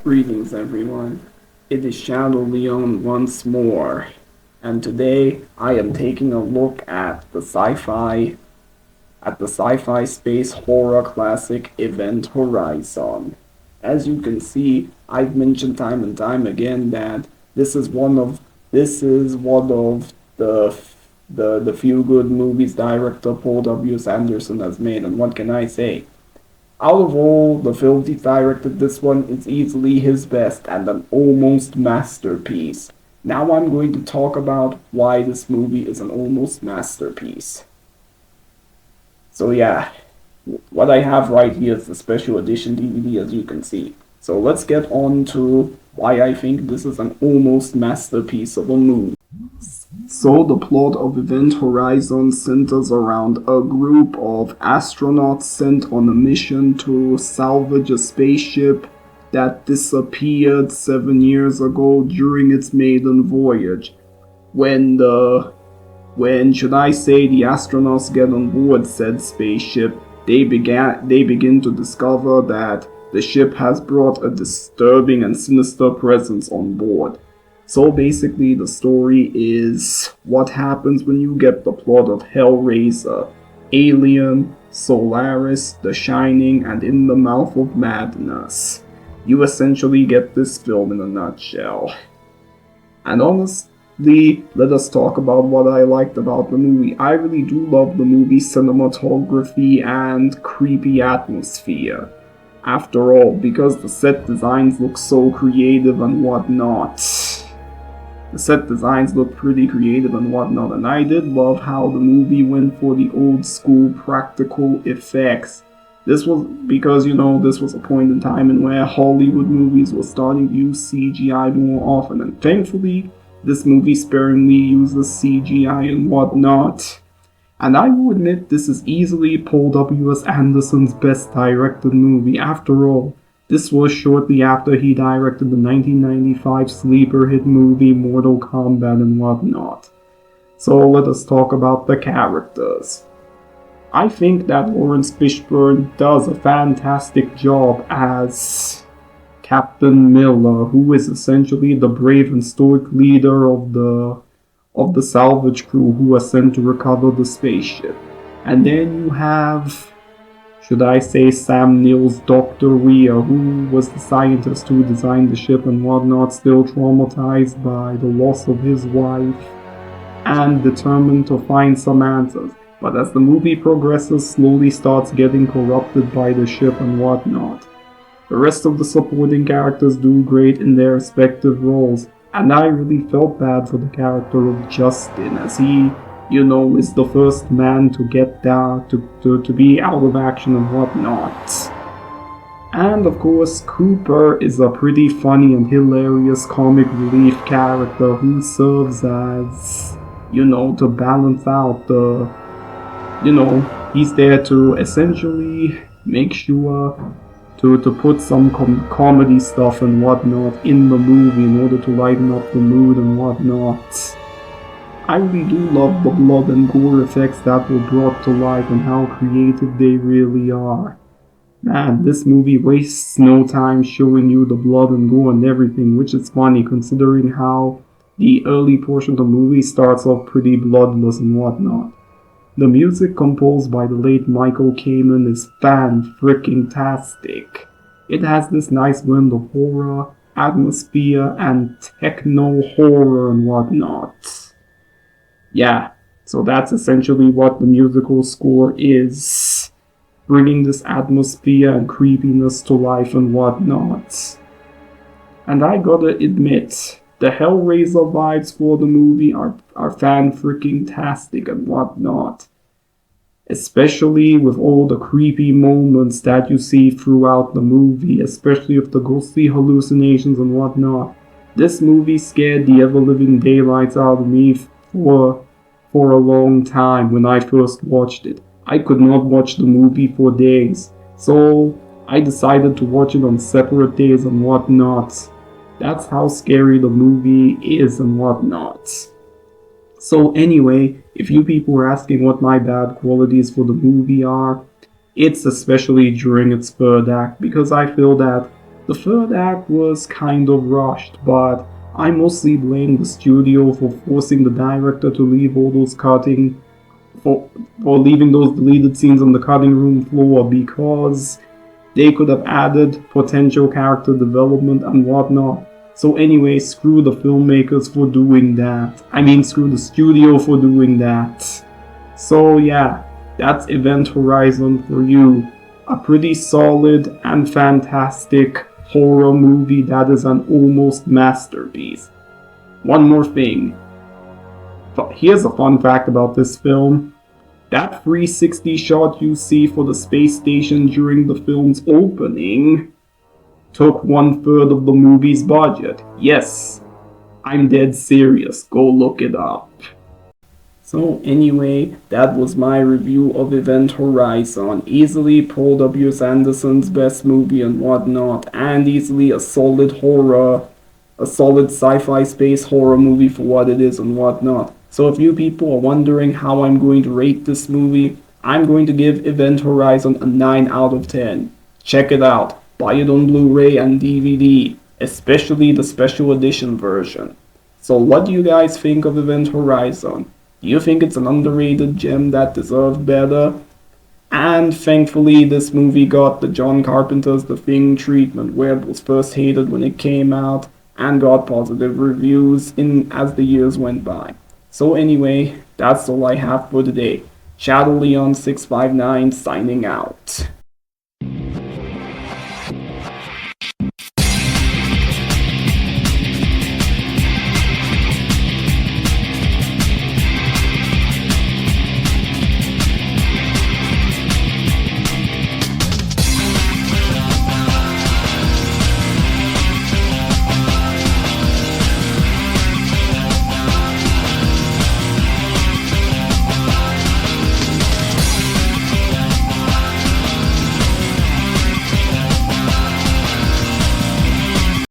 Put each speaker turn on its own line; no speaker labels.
Greetings, everyone. It is Shadow Leon once more, and today I am taking a look at the sci-fi space horror classic Event Horizon. As you can see, I've mentioned time and time again that this is one of the few good movies director Paul W. Sanderson has made, and what can I say? Out of all the films he's directed, this one is easily his best and an almost masterpiece. Now I'm going to talk about why this movie is an almost masterpiece. So yeah, what I have right here is the special edition DVD, as you can see. So let's get on to why I think this is an almost masterpiece of a movie. So the plot of Event Horizon centers around a group of astronauts sent on a mission to salvage a spaceship that disappeared 7 years ago during its maiden voyage. When should I say the astronauts get on board said spaceship, they begin to discover that the ship has brought a disturbing and sinister presence on board. So basically the story is what happens when you get the plot of Hellraiser, Alien, Solaris, The Shining, and In the Mouth of Madness. You essentially get this film in a nutshell. And honestly, let us talk about what I liked about the movie. I really do love the movie's cinematography and creepy atmosphere. After all, because the set designs look so creative and whatnot. The set designs look pretty creative and whatnot, and I did love how the movie went for the old school practical effects. This was because, this was a point in time in where Hollywood movies were starting to use CGI more often, and thankfully, this movie sparingly uses CGI and whatnot. And I will admit this is easily Paul W.S. Anderson's best directed movie. After all, this was shortly after he directed the 1995 sleeper hit movie Mortal Kombat and whatnot. So let us talk about the characters. I think that Lawrence Fishburne does a fantastic job as Captain Miller, who is essentially the brave and stoic leader of the salvage crew who are sent to recover the spaceship. And then you have, should I say, Sam Neill's Dr. Rhea, who was the scientist who designed the ship and whatnot, still traumatized by the loss of his wife and determined to find some answers. But as the movie progresses, slowly starts getting corrupted by the ship and whatnot. The rest of the supporting characters do great in their respective roles, and I really felt bad for the character of Justin, as he is the first man to get down, to be out of action and whatnot. And of course, Cooper is a pretty funny and hilarious comic relief character who serves as, to balance out he's there to essentially make sure to put some comedy stuff and whatnot in the movie in order to lighten up the mood and whatnot. I really do love the blood and gore effects that were brought to life and how creative they really are. Man, this movie wastes no time showing you the blood and gore and everything, which is funny considering how the early portion of the movie starts off pretty bloodless and whatnot. The music composed by the late Michael Kamen is fan-freaking-tastic. It has this nice blend of horror, atmosphere, and techno-horror and whatnot. Yeah, so that's essentially what the musical score is, bringing this atmosphere and creepiness to life and whatnot. And I gotta admit, the Hellraiser vibes for the movie are fan-freaking-tastic and whatnot. Especially with all the creepy moments that you see throughout the movie, especially with the ghostly hallucinations and whatnot. This movie scared the ever-living daylights out of me for a long time when I first watched it. I could not watch the movie for days, so I decided to watch it on separate days and whatnot. That's how scary the movie is and whatnot. So anyway, if you people were asking what my bad qualities for the movie are, it's especially during its third act, because I feel that The third act was kind of rushed, but I mostly blame the studio for forcing the director to leave all those cutting for leaving those deleted scenes on the cutting room floor because they could have added potential character development and whatnot. So anyway, screw the filmmakers for doing that. I mean, screw the studio for doing that. So yeah, that's Event Horizon for you. A pretty solid and fantastic horror movie that is an almost masterpiece. One more thing. Here's a fun fact about this film. That 360 shot you see for the space station during the film's opening took 1/3 of the movie's budget. Yes, I'm dead serious. Go look it up. So anyway, that was my review of Event Horizon. Easily Paul W. Anderson's best movie and whatnot, and easily a solid sci-fi space horror movie for what it is and whatnot. So if you people are wondering how I'm going to rate this movie, I'm going to give Event Horizon a 9 out of 10. Check it out. Buy it on Blu-ray and DVD, especially the special edition version. So what do you guys think of Event Horizon? Do you think it's an underrated gem that deserved better? And thankfully this movie got the John Carpenter's The Thing treatment, where it was first hated when it came out and got positive reviews as the years went by. So anyway, that's all I have for today. Shadow Leon 659 signing out.